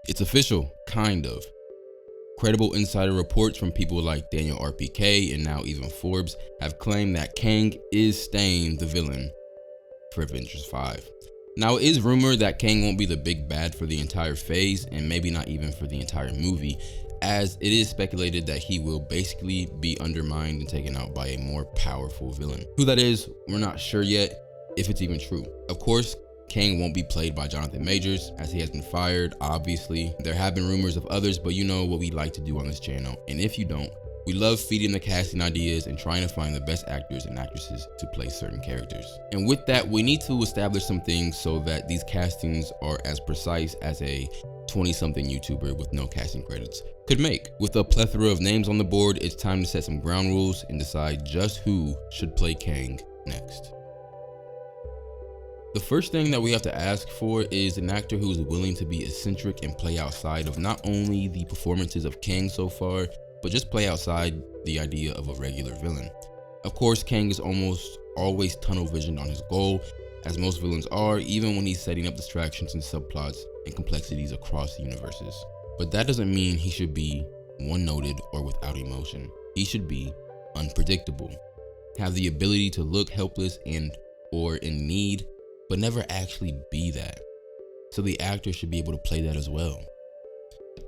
It's official, kind of. Credible insider reports from people like Daniel RPK and now even Forbes have claimed that Kang is staying the villain for Avengers 5. Now, it is rumored that Kang won't be the big bad for the entire phase, and maybe not even for the entire movie, as it is speculated that he will basically be undermined and taken out by a more powerful villain. Who that is, we're not sure yet, if it's even true. Of course, Kang won't be played by Jonathan Majors, as he has been fired, obviously. There have been rumors of others, but you know what we like to do on this channel, and if you don't, we love feeding the casting ideas and trying to find the best actors and actresses to play certain characters. And with that, we need to establish some things so that these castings are as precise as a 20-something YouTuber with no casting credits could make. With a plethora of names on the board, it's time to set some ground rules and decide just who should play Kang next. The first thing that we have to ask for is an actor who is willing to be eccentric and play outside of not only the performances of Kang so far, but just play outside the idea of a regular villain. Of course, Kang is almost always tunnel visioned on his goal, as most villains are, even when he's setting up distractions and subplots and complexities across the universes. But that doesn't mean he should be one-noted or without emotion. He should be unpredictable, have the ability to look helpless and or in need, but never actually be that. So the actor should be able to play that as well.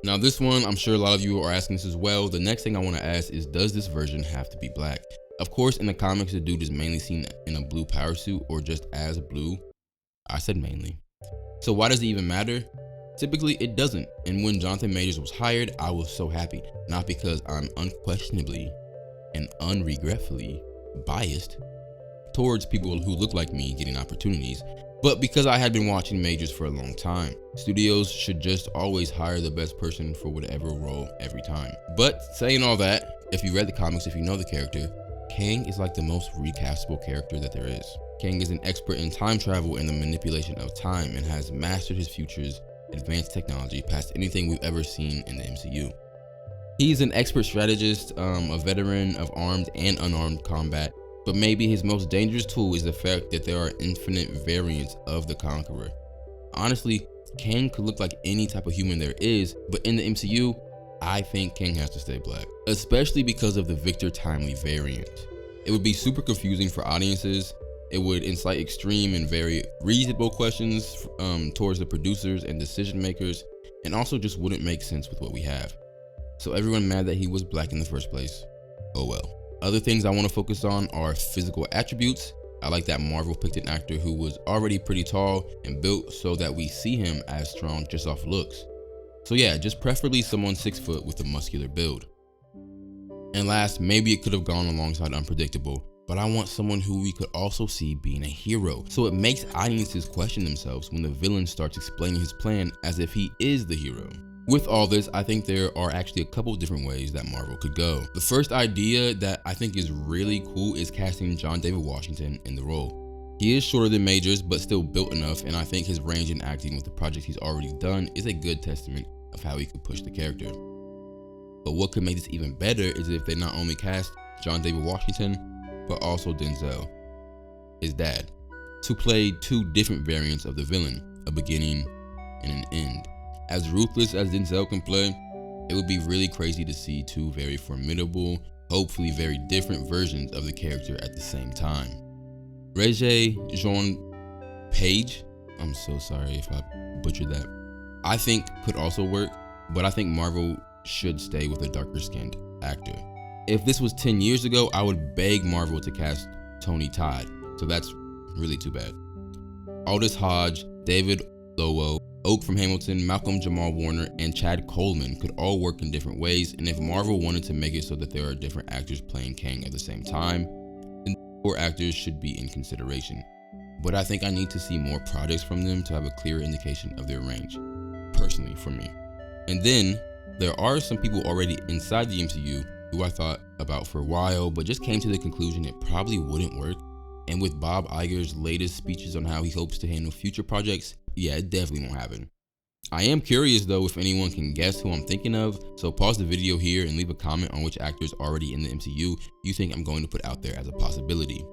Now this one, I'm sure a lot of you are asking this as well. The next thing I want to ask is, does this version have to be black? Of course, in the comics, the dude is mainly seen in a blue power suit or just as blue. I said mainly. So why does it even matter? Typically, it doesn't. And when Jonathan Majors was hired, I was so happy. Not because I'm unquestionably and unregretfully biased towards people who look like me getting opportunities, but because I had been watching Majors for a long time. Studios should just always hire the best person for whatever role every time. But saying all that, if you read the comics, if you know the character, Kang is like the most recastable character that there is. Kang is an expert in time travel and the manipulation of time, and has mastered his future's advanced technology past anything we've ever seen in the MCU. He's an expert strategist, a veteran of armed and unarmed combat, but maybe his most dangerous tool is the fact that there are infinite variants of the Conqueror. Honestly, Kang could look like any type of human there is, but in the MCU, I think Kang has to stay black, especially because of the Victor Timely variant. It would be super confusing for audiences. It would incite extreme and very reasonable questions towards the producers and decision makers, and also just wouldn't make sense with what we have. So everyone mad that he was black in the first place, oh well. Other things I want to focus on are physical attributes. I like that Marvel picked an actor who was already pretty tall and built so that we see him as strong just off looks. So yeah, just preferably someone 6 foot with a muscular build. And last, maybe it could have gone alongside unpredictable, but I want someone who we could also see being a hero, so it makes audiences question themselves when the villain starts explaining his plan as if he is the hero. With all this, I think there are actually a couple different ways that Marvel could go. The first idea that I think is really cool is casting John David Washington in the role. He is shorter than Majors, but still built enough, and I think his range in acting with the projects he's already done is a good testament of how he could push the character. But what could make this even better is if they not only cast John David Washington, but also Denzel, his dad, to play 2 different variants of the villain, a beginning and an end. As ruthless as Denzel can play, it would be really crazy to see 2 very formidable, hopefully very different versions of the character at the same time. Regé-Jean Page, I'm so sorry if I butchered that, I think could also work, but I think Marvel should stay with a darker skinned actor. If this was 10 years ago, I would beg Marvel to cast Tony Todd, so that's really too bad. Aldous Hodge, David Lowery, Oak from Hamilton, Malcolm Jamal Warner, and Chad Coleman could all work in different ways, and if Marvel wanted to make it so that there are different actors playing Kang at the same time, then 4 actors should be in consideration. But I think I need to see more projects from them to have a clearer indication of their range, personally for me. And then, there are some people already inside the MCU who I thought about for a while, but just came to the conclusion it probably wouldn't work. And with Bob Iger's latest speeches on how he hopes to handle future projects, yeah, it definitely won't happen. I am curious though if anyone can guess who I'm thinking of, so pause the video here and leave a comment on which actors already in the MCU you think I'm going to put out there as a possibility.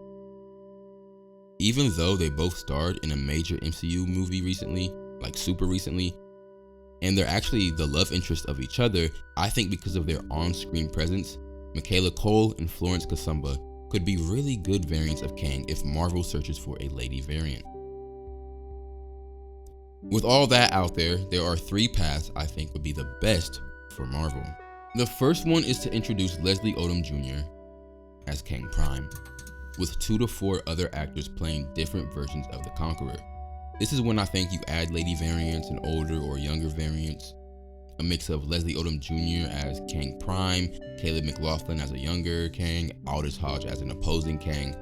Even though they both starred in a major MCU movie recently, like super recently, and they're actually the love interest of each other. I think because of their on-screen presence, Michaela Cole and Florence Kasumba could be really good variants of Kang if Marvel searches for a lady variant. With all that out there are 3 paths I think would be the best for Marvel. The first one is to introduce Leslie Odom Jr. as Kang Prime, with 2 to 4 other actors playing different versions of the Conqueror. This is when I think you add lady variants and older or younger variants, a mix of Leslie Odom Jr. as Kang Prime, Caleb McLaughlin as a younger Kang, Aldous Hodge as an opposing Kang,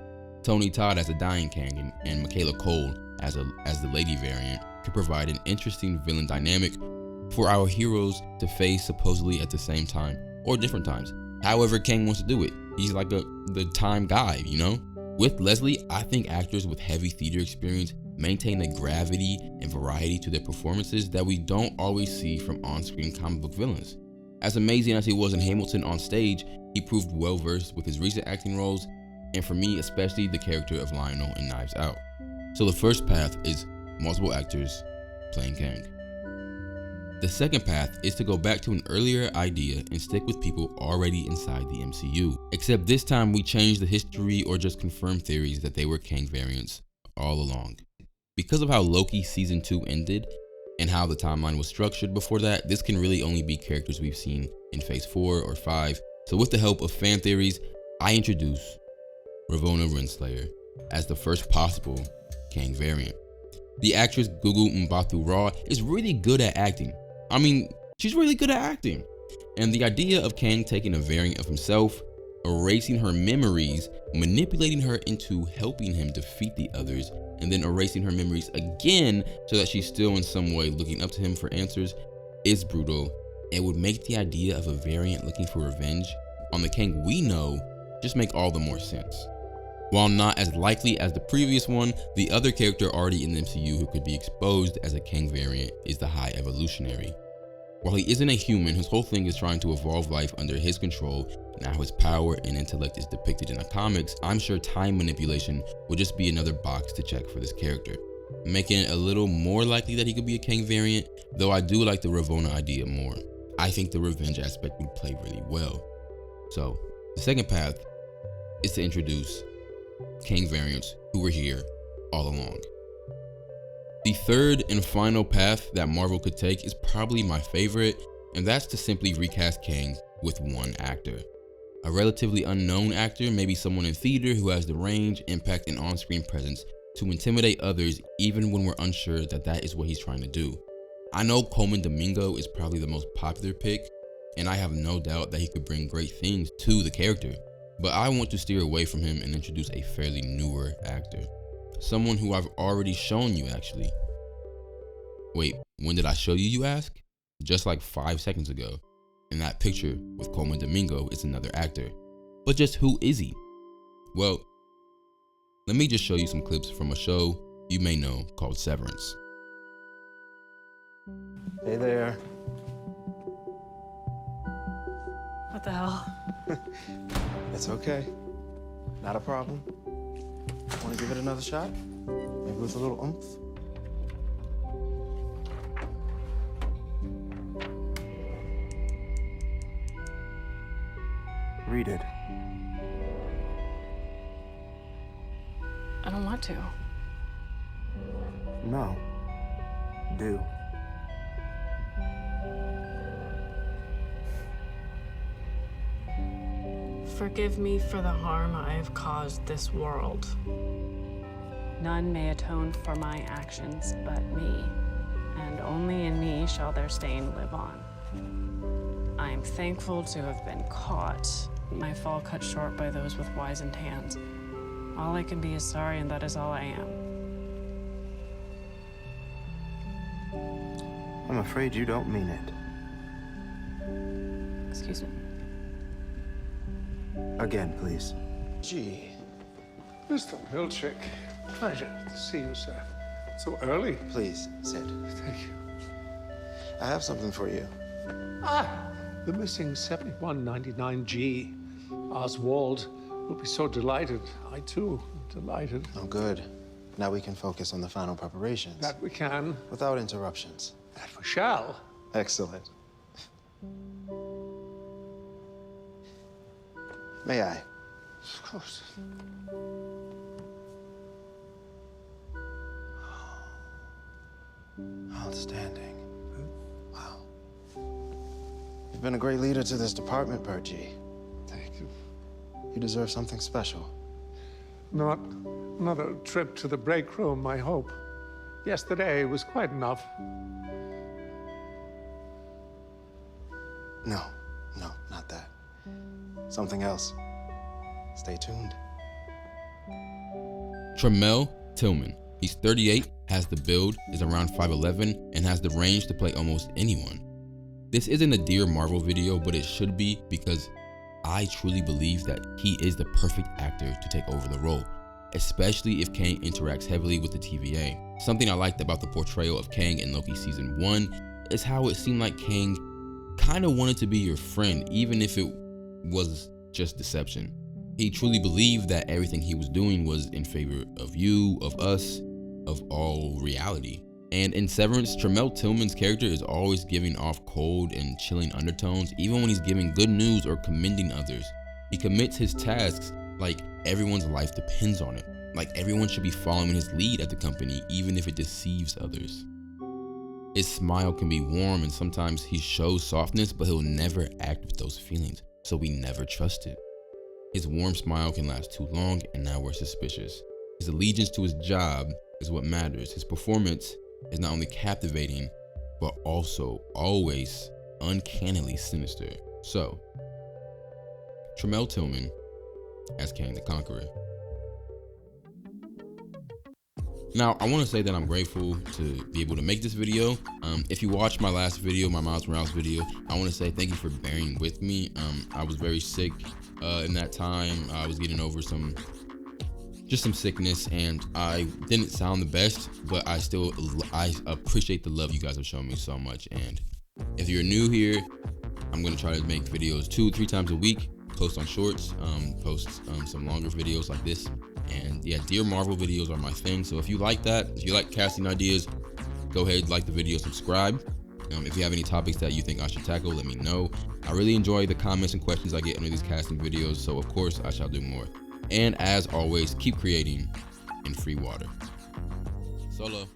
Tony Todd as a dying Kang, and Michaela Cole as the lady variant could provide an interesting villain dynamic for our heroes to face supposedly at the same time or different times. However Kang wants to do it. He's like the time guy, you know? With Leslie, I think actors with heavy theater experience maintain a gravity and variety to their performances that we don't always see from on-screen comic book villains. As amazing as he was in Hamilton on stage, he proved well-versed with his recent acting roles, and for me especially the character of Lionel in Knives Out. So the first path is multiple actors playing Kang. The second path is to go back to an earlier idea and stick with people already inside the MCU, except this time we change the history or just confirm theories that they were Kang variants all along. Because of how Loki season 2 ended and how the timeline was structured before that, this can really only be characters we've seen in phase 4 or 5. So with the help of fan theories, I introduce Ravonna Renslayer as the first possible Kang variant. The actress Gugu Mbatha-Raw is really good at acting. I mean, she's really good at acting. And the idea of Kang taking a variant of himself, erasing her memories, manipulating her into helping him defeat the others, and then erasing her memories again so that she's still in some way looking up to him for answers is brutal. It would make the idea of a variant looking for revenge on the Kang we know just make all the more sense. While not as likely as the previous one, the other character already in the MCU who could be exposed as a Kang variant is the High Evolutionary. While he isn't a human, his whole thing is trying to evolve life under his control, and how his power and intellect is depicted in the comics, I'm sure time manipulation would just be another box to check for this character, making it a little more likely that he could be a Kang variant, though I do like the Ravonna idea more. I think the revenge aspect would play really well. So, the second path is to introduce Kang variants who were here all along. The third and final path that Marvel could take is probably my favorite, and that's to simply recast Kang with one actor. A relatively unknown actor, maybe someone in theater who has the range, impact, and on-screen presence to intimidate others even when we're unsure that that is what he's trying to do. I know Coleman Domingo is probably the most popular pick, and I have no doubt that he could bring great things to the character, but I want to steer away from him and introduce a fairly newer actor. Someone who I've already shown you actually. Wait, when did I show you, you ask? Just like 5 seconds ago. And that picture with Coleman Domingo is another actor. But just who is he? Well, let me just show you some clips from a show you may know called Severance. Hey there. What the hell? It's okay. Not a problem. Want to give it another shot? Maybe with a little oomph? Read it. I don't want to. No. Do. Forgive me for the harm I have caused this world. None may atone for my actions but me, and only in me shall their stain live on. I am thankful to have been caught, my fall cut short by those with wizened hands. All I can be is sorry, and that is all I am. I'm afraid you don't mean it. Excuse me. Again, please. Gee, Mr. Milchick, pleasure to see you, sir. So early. Please, sit. Thank you. I have something for you. Ah, the missing 7199G. Oswald will be so delighted. I, too, am delighted. Oh, good. Now we can focus on the final preparations. That we can. Without interruptions. That we shall. Excellent. May I? Of course. Outstanding. Wow. You've been a great leader to this department, Purgy. Thank you. You deserve something special. Not another trip to the break room, I hope. Yesterday was quite enough. No, not that. Something else. Stay tuned. Tramell Tillman. He's 38, has the build, is around 5'11", and has the range to play almost anyone. This isn't a Dear Marvel video, but it should be, because I truly believe that he is the perfect actor to take over the role, especially if Kang interacts heavily with the TVA. Something I liked about the portrayal of Kang in Loki Season 1 is how it seemed like Kang kind of wanted to be your friend, even if it was just deception. He truly believed that everything he was doing was in favor of you, of us, of all reality. And in Severance, Tramell Tillman's character is always giving off cold and chilling undertones, even when he's giving good news or commending others. He commits his tasks like everyone's life depends on it, like everyone should be following his lead at the company, even if it deceives others. His smile can be warm, and sometimes he shows softness, but he'll never act with those feelings, so we never trust it. His warm smile can last too long, and now we're suspicious. His allegiance to his job is what matters. His performance is not only captivating, but also always uncannily sinister. So, Tramell Tillman as Kang the Conqueror. Now, I want to say that I'm grateful to be able to make this video. If you watched my last video, my Miles Morales video, I want to say thank you for bearing with me. I was very sick in that time. I was getting over some sickness, and I didn't sound the best, but I appreciate the love you guys have shown me so much. And if you're new here, I'm going to try to make videos 2-3 times a week, post on shorts, post some longer videos like this. And yeah, Dear Marvel videos are my thing. So if you like that, if you like casting ideas, go ahead, like the video, subscribe. If you have any topics that you think I should tackle, let me know. I really enjoy the comments and questions I get under these casting videos, so of course I shall do more. And as always, keep creating in free water. Solo.